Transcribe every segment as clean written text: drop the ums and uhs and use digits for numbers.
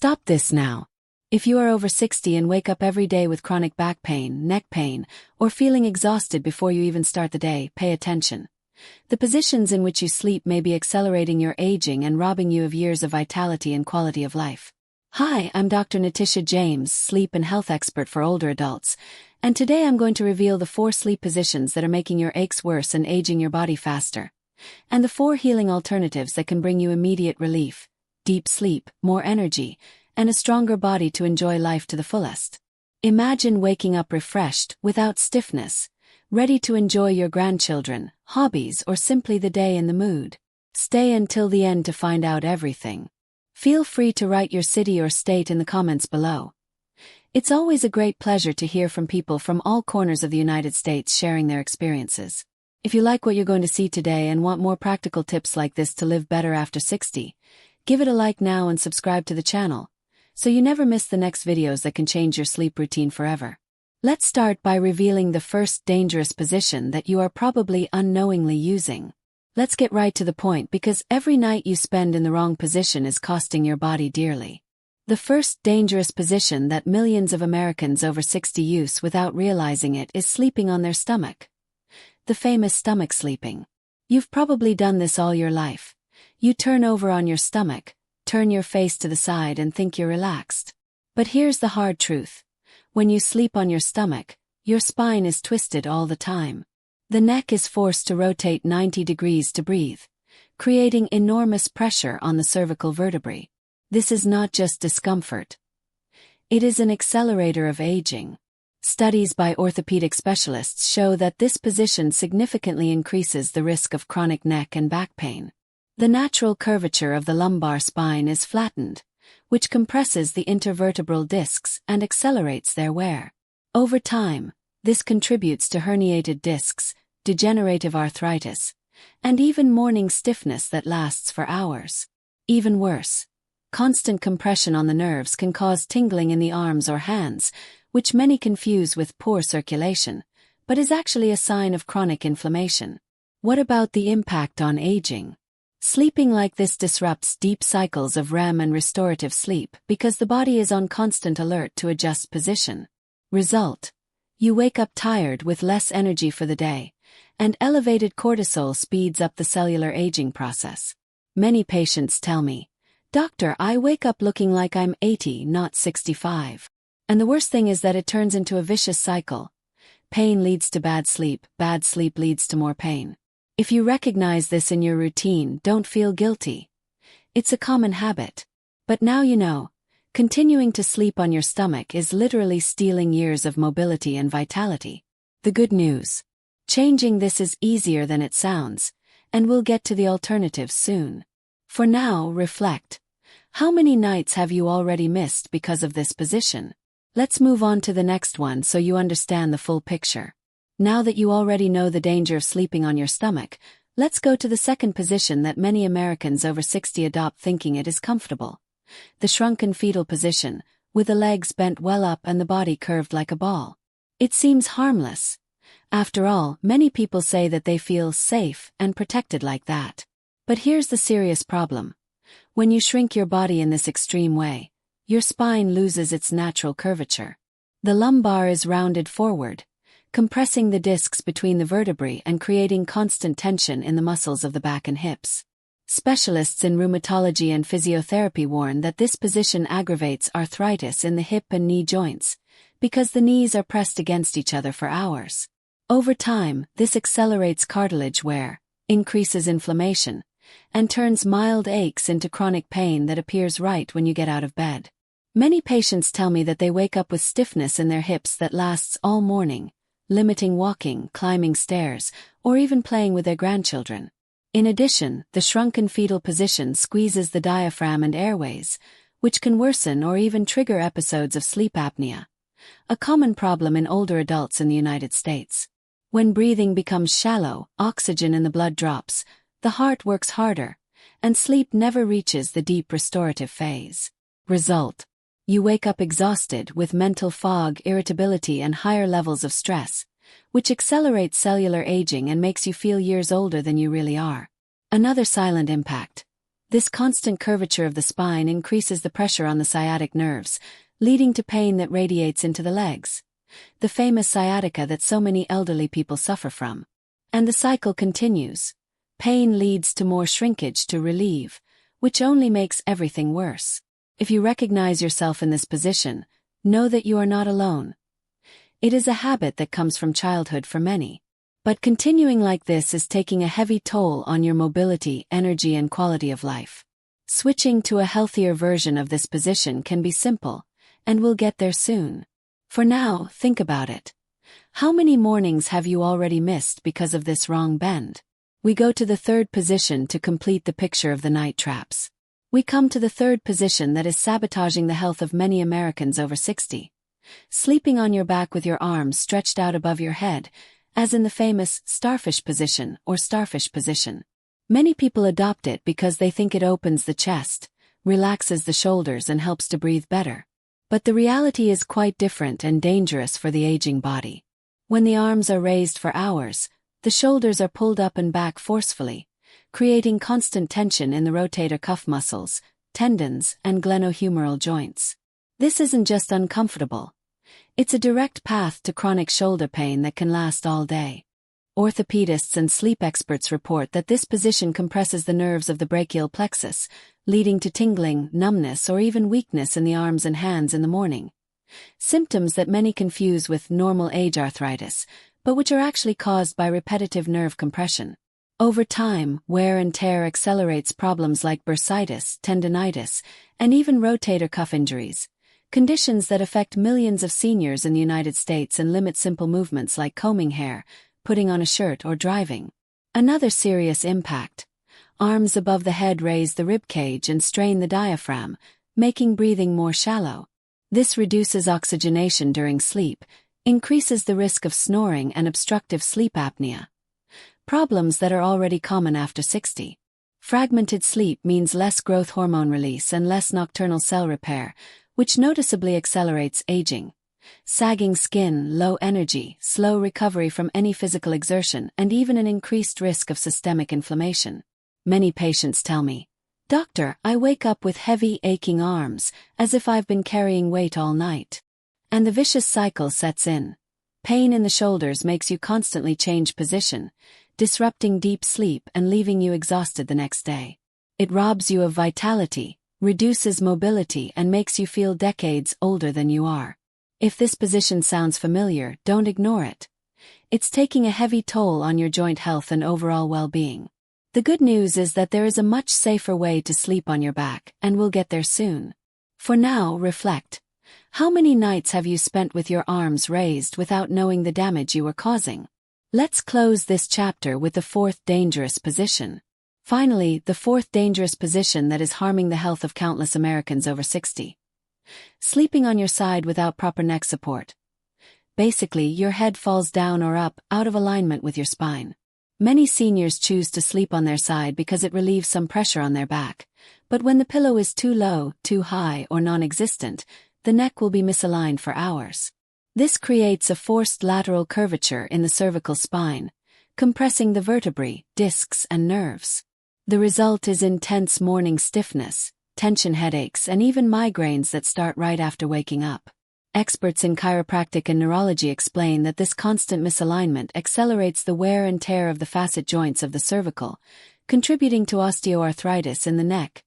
Stop this now. If you are over 60 and wake up every day with chronic back pain, neck pain, or feeling exhausted before you even start the day, pay attention. The positions in which you sleep may be accelerating your aging and robbing you of years of vitality and quality of life. Hi, I'm Dr. Natisha James, sleep and health expert for older adults, and today I'm going to reveal the 4 sleep positions that are making your aches worse and aging your body faster, and the 4 healing alternatives that can bring you immediate relief, deep sleep, more energy, and a stronger body to enjoy life to the fullest. Imagine waking up refreshed, without stiffness, ready to enjoy your grandchildren, hobbies, or simply the day in the mood. Stay until the end to find out everything. Feel free to write your city or state in the comments below. It's always a great pleasure to hear from people from all corners of the United States sharing their experiences. If you like what you're going to see today and want more practical tips like this to live better after 60, give it a like now and subscribe to the channel, so you never miss the next videos that can change your sleep routine forever. Let's start by revealing the first dangerous position that you are probably unknowingly using. Let's get right to the point because every night you spend in the wrong position is costing your body dearly. The first dangerous position that millions of Americans over 60 use without realizing it is sleeping on their stomach. The famous stomach sleeping. You've probably done this all your life. You turn over on your stomach, turn your face to the side and think you're relaxed. But here's the hard truth. When you sleep on your stomach, your spine is twisted all the time. The neck is forced to rotate 90 degrees to breathe, creating enormous pressure on the cervical vertebrae. This is not just discomfort. It is an accelerator of aging. Studies by orthopedic specialists show that this position significantly increases the risk of chronic neck and back pain. The natural curvature of the lumbar spine is flattened, which compresses the intervertebral discs and accelerates their wear. Over time, this contributes to herniated discs, degenerative arthritis, and even morning stiffness that lasts for hours. Even worse, constant compression on the nerves can cause tingling in the arms or hands, which many confuse with poor circulation, but is actually a sign of chronic inflammation. What about the impact on aging? Sleeping like this disrupts deep cycles of REM and restorative sleep because the body is on constant alert to adjust position. Result: you wake up tired with less energy for the day, and elevated cortisol speeds up the cellular aging process. Many patients tell me, "Doctor, I wake up looking like I'm 80, not 65. And the worst thing is that it turns into a vicious cycle. Pain leads to bad sleep leads to more pain. If you recognize this in your routine, don't feel guilty. It's a common habit. But now you know, continuing to sleep on your stomach is literally stealing years of mobility and vitality. The good news: changing this is easier than it sounds, and we'll get to the alternatives soon. For now, reflect. How many nights have you already missed because of this position? Let's move on to the next one so you understand the full picture. Now that you already know the danger of sleeping on your stomach, let's go to the second position that many Americans over 60 adopt thinking it is comfortable. The shrunken fetal position, with the legs bent well up and the body curved like a ball. It seems harmless. After all, many people say that they feel safe and protected like that. But here's the serious problem. When you shrink your body in this extreme way, your spine loses its natural curvature. The lumbar is rounded forward, compressing the discs between the vertebrae and creating constant tension in the muscles of the back and hips. Specialists in rheumatology and physiotherapy warn that this position aggravates arthritis in the hip and knee joints, because the knees are pressed against each other for hours. Over time, this accelerates cartilage wear, increases inflammation, and turns mild aches into chronic pain that appears right when you get out of bed. Many patients tell me that they wake up with stiffness in their hips that lasts all morning, limiting walking, climbing stairs, or even playing with their grandchildren. In addition, the shrunken fetal position squeezes the diaphragm and airways, which can worsen or even trigger episodes of sleep apnea, a common problem in older adults in the United States. When breathing becomes shallow, oxygen in the blood drops, the heart works harder, and sleep never reaches the deep restorative phase. Result: you wake up exhausted with mental fog, irritability, and higher levels of stress, which accelerates cellular aging and makes you feel years older than you really are. Another silent impact: This constant curvature of the spine increases the pressure on the sciatic nerves, leading to pain that radiates into the legs. The famous sciatica that so many elderly people suffer from. And the cycle continues. Pain leads to more shrinkage to relieve, which only makes everything worse. If you recognize yourself in this position, know that you are not alone. It is a habit that comes from childhood for many. But continuing like this is taking a heavy toll on your mobility, energy, and quality of life. Switching to a healthier version of this position can be simple, and we'll get there soon. For now, think about it. How many mornings have you already missed because of this wrong bend? We go to the third position to complete the picture of the night traps. We come to the third position that is sabotaging the health of many Americans over 60. Sleeping on your back with your arms stretched out above your head, as in the famous starfish position or starfish position. Many people adopt it because they think it opens the chest, relaxes the shoulders, and helps to breathe better. But the reality is quite different and dangerous for the aging body. When the arms are raised for hours, the shoulders are pulled up and back forcefully, creating constant tension in the rotator cuff muscles, tendons, and glenohumeral joints. This isn't just uncomfortable. It's a direct path to chronic shoulder pain that can last all day. Orthopedists and sleep experts report that this position compresses the nerves of the brachial plexus, leading to tingling, numbness, or even weakness in the arms and hands in the morning. Symptoms that many confuse with normal age arthritis, but which are actually caused by repetitive nerve compression. Over time, wear and tear accelerates problems like bursitis, tendinitis, and even rotator cuff injuries, conditions that affect millions of seniors in the United States and limit simple movements like combing hair, putting on a shirt, or driving. Another serious impact. Arms above the head raise the rib cage and strain the diaphragm, making breathing more shallow. This reduces oxygenation during sleep, increases the risk of snoring and obstructive sleep apnea. Problems that are already common after 60. Fragmented sleep means less growth hormone release and less nocturnal cell repair, which noticeably accelerates aging. Sagging skin, low energy, slow recovery from any physical exertion, and even an increased risk of systemic inflammation. Many patients tell me, "Doctor, I wake up with heavy, aching arms, as if I've been carrying weight all night." And the vicious cycle sets in. Pain in the shoulders makes you constantly change position, disrupting deep sleep and leaving you exhausted the next day. It robs you of vitality, reduces mobility, and makes you feel decades older than you are. If this position sounds familiar, don't ignore it. It's taking a heavy toll on your joint health and overall well-being. The good news is that there is a much safer way to sleep on your back, and we'll get there soon. For now, reflect. How many nights have you spent with your arms raised without knowing the damage you were causing? Let's close this chapter with the fourth dangerous position. Finally, the fourth dangerous position that is harming the health of countless Americans over 60. Sleeping on your side without proper neck support. Basically, your head falls down or up, out of alignment with your spine. Many seniors choose to sleep on their side because it relieves some pressure on their back, but when the pillow is too low, too high, or non-existent, the neck will be misaligned for hours. This creates a forced lateral curvature in the cervical spine, compressing the vertebrae, discs, and nerves. The result is intense morning stiffness, tension headaches, and even migraines that start right after waking up. Experts in chiropractic and neurology explain that this constant misalignment accelerates the wear and tear of the facet joints of the cervical, contributing to osteoarthritis in the neck,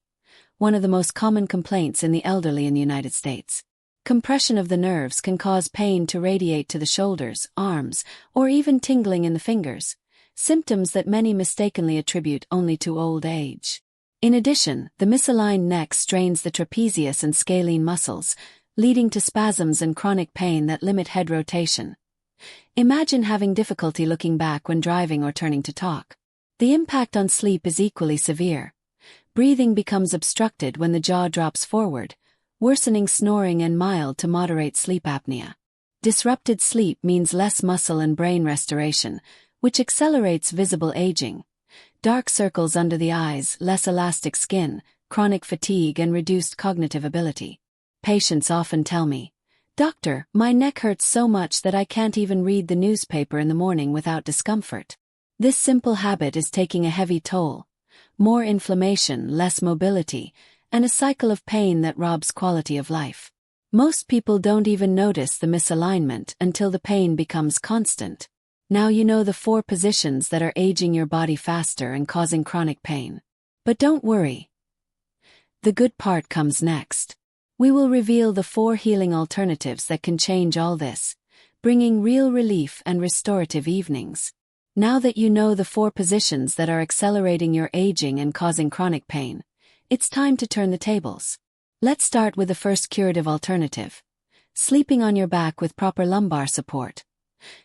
one of the most common complaints in the elderly in the United States. Compression of the nerves can cause pain to radiate to the shoulders, arms, or even tingling in the fingers, symptoms that many mistakenly attribute only to old age. In addition, the misaligned neck strains the trapezius and scalene muscles, leading to spasms and chronic pain that limit head rotation. Imagine having difficulty looking back when driving or turning to talk. The impact on sleep is equally severe. Breathing becomes obstructed when the jaw drops forward, worsening snoring and mild to moderate sleep apnea. Disrupted sleep means less muscle and brain restoration, which accelerates visible aging. Dark circles under the eyes, less elastic skin, chronic fatigue, and reduced cognitive ability. Patients often tell me, "Doctor, my neck hurts so much that I can't even read the newspaper in the morning without discomfort." This simple habit is taking a heavy toll. more inflammation, less mobility, and a cycle of pain that robs quality of life. Most people don't even notice the misalignment until the pain becomes constant. Now you know the 4 positions that are aging your body faster and causing chronic pain. But don't worry. The good part comes next. We will reveal the 4 healing alternatives that can change all this, bringing real relief and restorative evenings. Now that you know the 4 positions that are accelerating your aging and causing chronic pain, it's time to turn the tables. Let's start with the first curative alternative: sleeping on your back with proper lumbar support.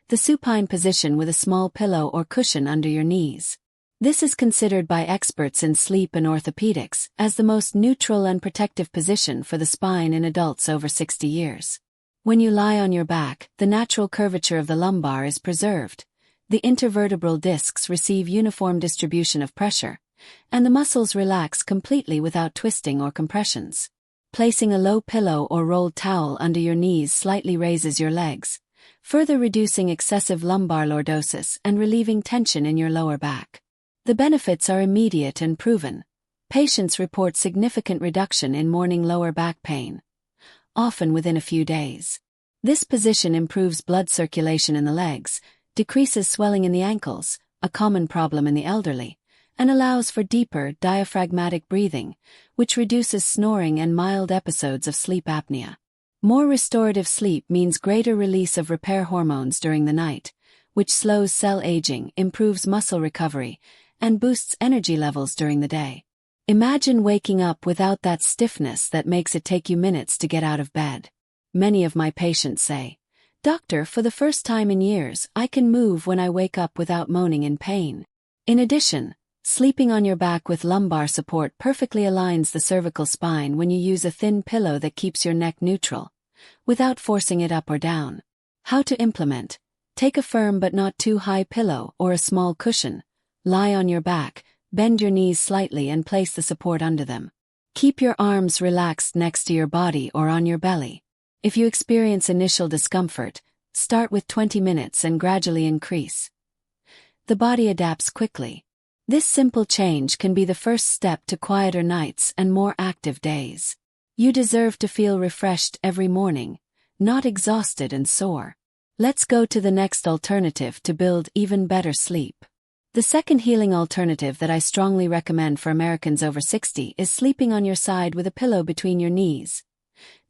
The supine position with a small pillow or cushion under your knees. This is considered by experts in sleep and orthopedics as the most neutral and protective position for the spine in adults over 60 years. When you lie on your back, the natural curvature of the lumbar is preserved. The intervertebral discs receive uniform distribution of pressure, and the muscles relax completely without twisting or compressions. Placing a low pillow or rolled towel under your knees slightly raises your legs, further reducing excessive lumbar lordosis and relieving tension in your lower back. The benefits are immediate and proven. Patients report significant reduction in morning lower back pain, often within a few days. This position improves blood circulation in the legs, decreases swelling in the ankles, a common problem in the elderly, and allows for deeper diaphragmatic breathing, which reduces snoring and mild episodes of sleep apnea. More restorative sleep means greater release of repair hormones during the night, which slows cell aging, improves muscle recovery, and boosts energy levels during the day. Imagine waking up without that stiffness that makes it take you minutes to get out of bed. Many of my patients say, "Doctor, for the first time in years, I can move when I wake up without moaning in pain." In addition, sleeping on your back with lumbar support perfectly aligns the cervical spine when you use a thin pillow that keeps your neck neutral, without forcing it up or down. How to implement: take a firm but not too high pillow or a small cushion, lie on your back, bend your knees slightly and place the support under them. Keep your arms relaxed next to your body or on your belly. If you experience initial discomfort, start with 20 minutes and gradually increase. The body adapts quickly. This simple change can be the first step to quieter nights and more active days. You deserve to feel refreshed every morning, not exhausted and sore. Let's go to the next alternative to build even better sleep. The second healing alternative that I strongly recommend for Americans over 60 is sleeping on your side with a pillow between your knees.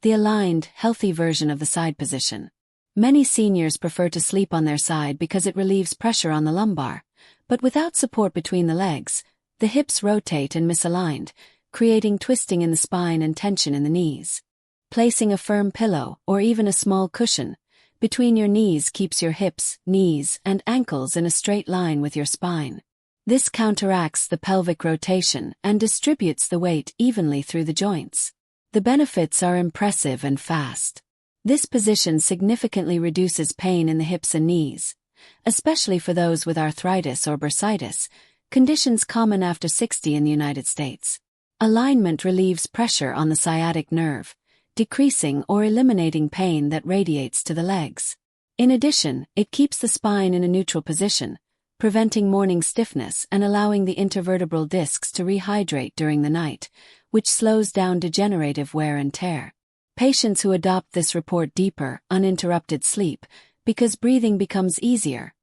The aligned, healthy version of the side position. Many seniors prefer to sleep on their side because it relieves pressure on the lumbar, but without support between the legs, the hips rotate and misaligned, creating twisting in the spine and tension in the knees. Placing a firm pillow, or even a small cushion, between your knees keeps your hips, knees, and ankles in a straight line with your spine. This counteracts the pelvic rotation and distributes the weight evenly through the joints. The benefits are impressive and fast. This position significantly reduces pain in the hips and knees, especially for those with arthritis or bursitis, conditions common after 60 in the United States. Alignment relieves pressure on the sciatic nerve, decreasing or eliminating pain that radiates to the legs. In addition, it keeps the spine in a neutral position, preventing morning stiffness and allowing the intervertebral discs to rehydrate during the night, which slows down degenerative wear and tear. Patients who adopt this report deeper, uninterrupted sleep, because breathing becomes easier.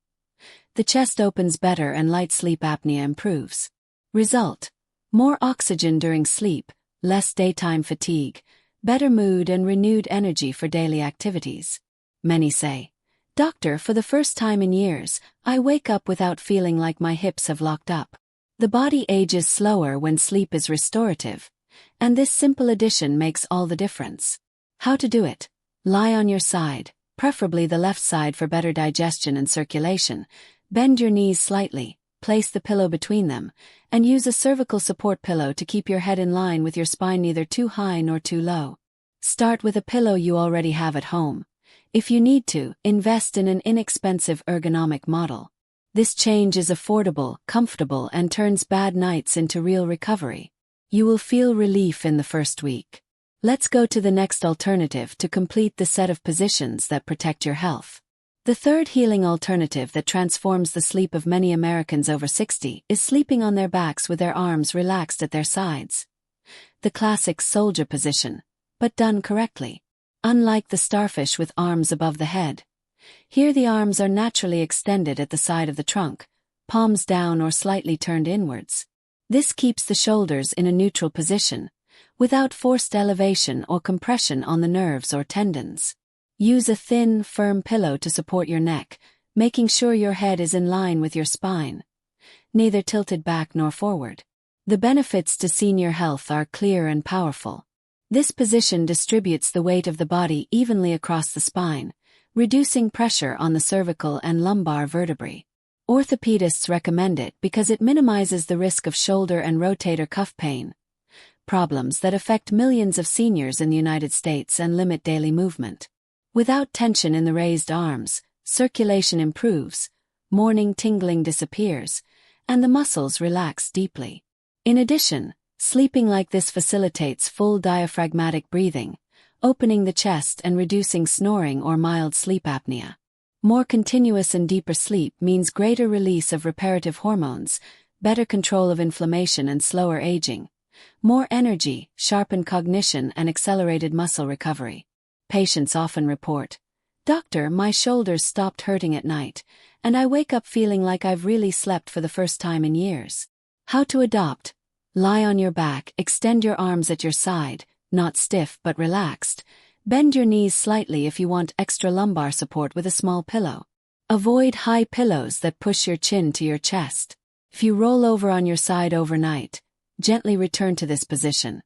The chest opens better and light sleep apnea improves. Result: more oxygen during sleep, less daytime fatigue, better mood and renewed energy for daily activities. Many say, "Doctor, for the first time in years, I wake up without feeling like my hips have locked up." The body ages slower when sleep is restorative, and this simple addition makes all the difference. How to do it? Lie on your side, preferably the left side for better digestion and circulation. Bend your knees slightly, place the pillow between them, and use a cervical support pillow to keep your head in line with your spine, neither too high nor too low. Start with a pillow you already have at home. If you need to, invest in an inexpensive ergonomic model. This change is affordable, comfortable, and turns bad nights into real recovery. You will feel relief in the first week. Let's go to the next alternative to complete the set of positions that protect your health. The third healing alternative that transforms the sleep of many Americans over 60 is sleeping on their backs with their arms relaxed at their sides. The classic soldier position, but done correctly. Unlike the starfish with arms above the head, here the arms are naturally extended at the side of the trunk, palms down or slightly turned inwards. This keeps the shoulders in a neutral position, without forced elevation or compression on the nerves or tendons. Use a thin, firm pillow to support your neck, making sure your head is in line with your spine, neither tilted back nor forward. The benefits to senior health are clear and powerful. This position distributes the weight of the body evenly across the spine, reducing pressure on the cervical and lumbar vertebrae. Orthopedists recommend it because it minimizes the risk of shoulder and rotator cuff pain, problems that affect millions of seniors in the United States and limit daily movement. Without tension in the raised arms, circulation improves, morning tingling disappears, and the muscles relax deeply. In addition, sleeping like this facilitates full diaphragmatic breathing, opening the chest and reducing snoring or mild sleep apnea. More continuous and deeper sleep means greater release of reparative hormones, better control of inflammation and slower aging, more energy, sharpened cognition and accelerated muscle recovery. Patients often report, "Doctor, my shoulders stopped hurting at night, and I wake up feeling like I've really slept for the first time in years." How to adopt? Lie on your back, extend your arms at your side, not stiff but relaxed. Bend your knees slightly if you want extra lumbar support with a small pillow. Avoid high pillows that push your chin to your chest. If you roll over on your side overnight, gently return to this position.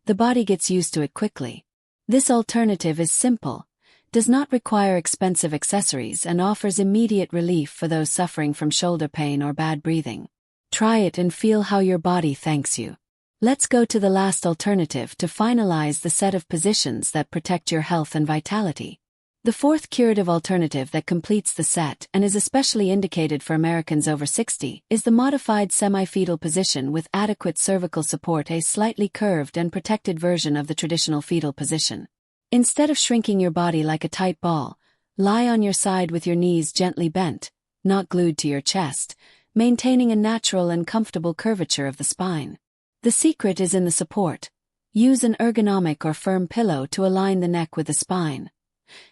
The body gets used to it quickly. This alternative is simple, does not require expensive accessories and offers immediate relief for those suffering from shoulder pain or bad breathing. Try it and feel how your body thanks you. Let's go to the last alternative to finalize the set of positions that protect your health and vitality. The fourth curative alternative that completes the set and is especially indicated for Americans over 60 is the modified semi-fetal position with adequate cervical support, a slightly curved and protected version of the traditional fetal position. Instead of shrinking your body like a tight ball, lie on your side with your knees gently bent, not glued to your chest, maintaining a natural and comfortable curvature of the spine. The secret is in the support. Use an ergonomic or firm pillow to align the neck with the spine.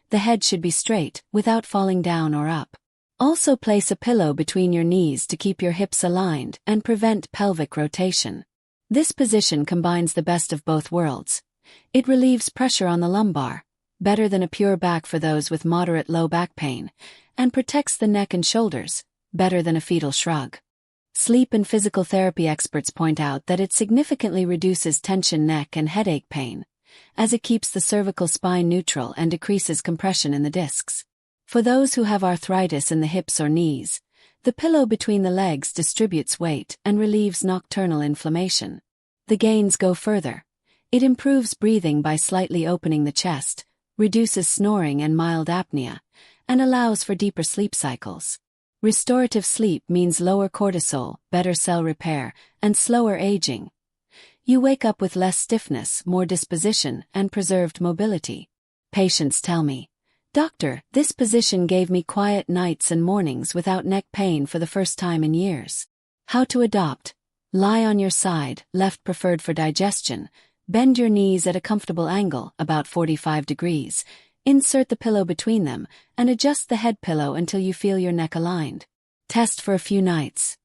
The head should be straight, without falling down or up. Also place a pillow between your knees to keep your hips aligned and prevent pelvic rotation. This position combines the best of both worlds. It relieves pressure on the lumbar, better than a pure back for those with moderate low back pain, and protects the neck and shoulders, better than a fetal shrug. Sleep and physical therapy experts point out that it significantly reduces tension neck and headache pain, as it keeps the cervical spine neutral and decreases compression in the discs. For those who have arthritis in the hips or knees, the pillow between the legs distributes weight and relieves nocturnal inflammation. The gains go further. It improves breathing by slightly opening the chest, reduces snoring and mild apnea, and allows for deeper sleep cycles. Restorative sleep means lower cortisol, better cell repair, and slower aging. You wake up with less stiffness, more disposition, and preserved mobility. Patients tell me, "Doctor, this position gave me quiet nights and mornings without neck pain for the first time in years." How to adopt? Lie on your side, left preferred for digestion. Bend your knees at a comfortable angle, about 45 degrees. Insert the pillow between them, and adjust the head pillow until you feel your neck aligned. Test for a few nights.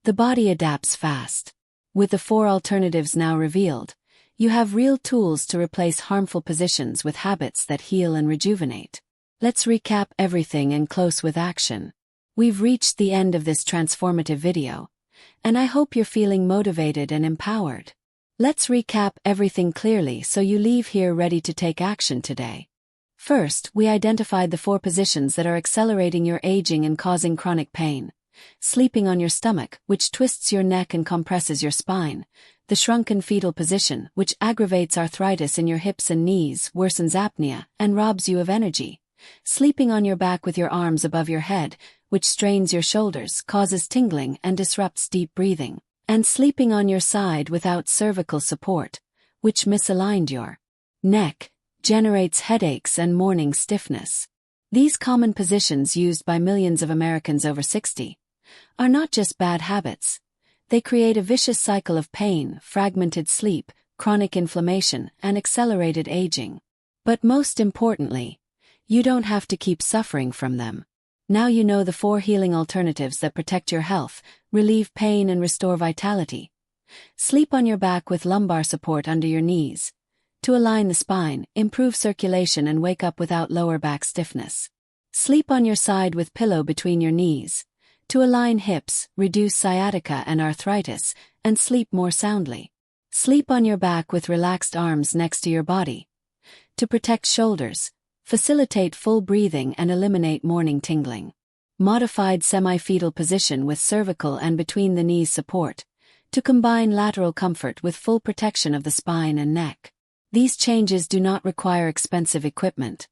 The body adapts fast. With the 4 alternatives now revealed, you have real tools to replace harmful positions with habits that heal and rejuvenate. Let's recap everything and close with action. We've reached the end of this transformative video, and I hope you're feeling motivated and empowered. Let's recap everything clearly so you leave here ready to take action today. First, we identified the 4 positions that are accelerating your aging and causing chronic pain. Sleeping on your stomach, which twists your neck and compresses your spine. The shrunken fetal position, which aggravates arthritis in your hips and knees, worsens apnea, and robs you of energy. Sleeping on your back with your arms above your head, which strains your shoulders, causes tingling, and disrupts deep breathing. And sleeping on your side without cervical support, which misaligned your neck, generates headaches and morning stiffness. These common positions used by millions of Americans over 60 are not just bad habits. They create a vicious cycle of pain, fragmented sleep, chronic inflammation, and accelerated aging. But most importantly, you don't have to keep suffering from them. Now you know the 4 healing alternatives that protect your health, relieve pain, and restore vitality. Sleep on your back with lumbar support under your knees to align the spine, improve circulation, and wake up without lower back stiffness. Sleep on your side with pillow between your knees to align hips, reduce sciatica and arthritis, and sleep more soundly. Sleep on your back with relaxed arms next to your body to protect shoulders, facilitate full breathing, and eliminate morning tingling. Modified semi-fetal position with cervical and between the knees support to combine lateral comfort with full protection of the spine and neck. These changes do not require expensive equipment.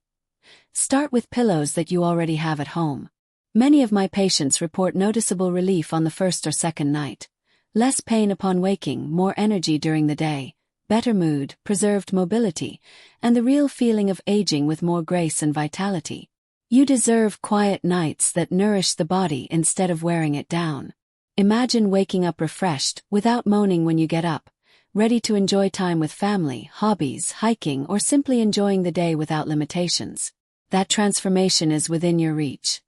Start with pillows that you already have at home. Many of my patients report noticeable relief on the first or second night. Less pain upon waking, more energy during the day, better mood, preserved mobility, and the real feeling of aging with more grace and vitality. You deserve quiet nights that nourish the body instead of wearing it down. Imagine waking up refreshed, without moaning when you get up, ready to enjoy time with family, hobbies, hiking, or simply enjoying the day without limitations. That transformation is within your reach.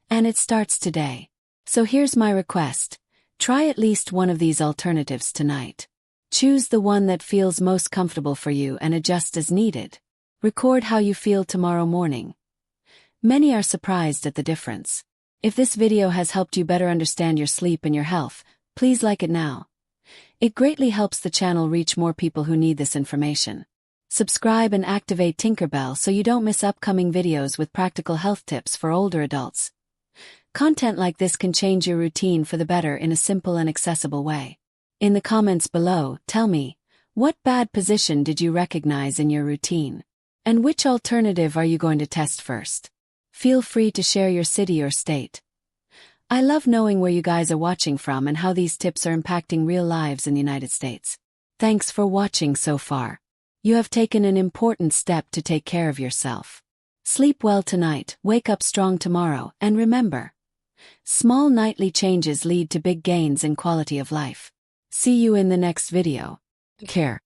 And it starts today. So here's my request. Try at least one of these alternatives tonight. Choose the one that feels most comfortable for you and adjust as needed. Record how you feel tomorrow morning. Many are surprised at the difference. If this video has helped you better understand your sleep and your health, please like it now. It greatly helps the channel reach more people who need this information. Subscribe and activate Tinkerbell so you don't miss upcoming videos with practical health tips for older adults. Content like this can change your routine for the better in a simple and accessible way. In the comments below, tell me, what bad position did you recognize in your routine? And which alternative are you going to test first? Feel free to share your city or state. I love knowing where you guys are watching from and how these tips are impacting real lives in the United States. Thanks for watching so far. You have taken an important step to take care of yourself. Sleep well tonight, wake up strong tomorrow, and remember, small nightly changes lead to big gains in quality of life. See you in the next video. Take care.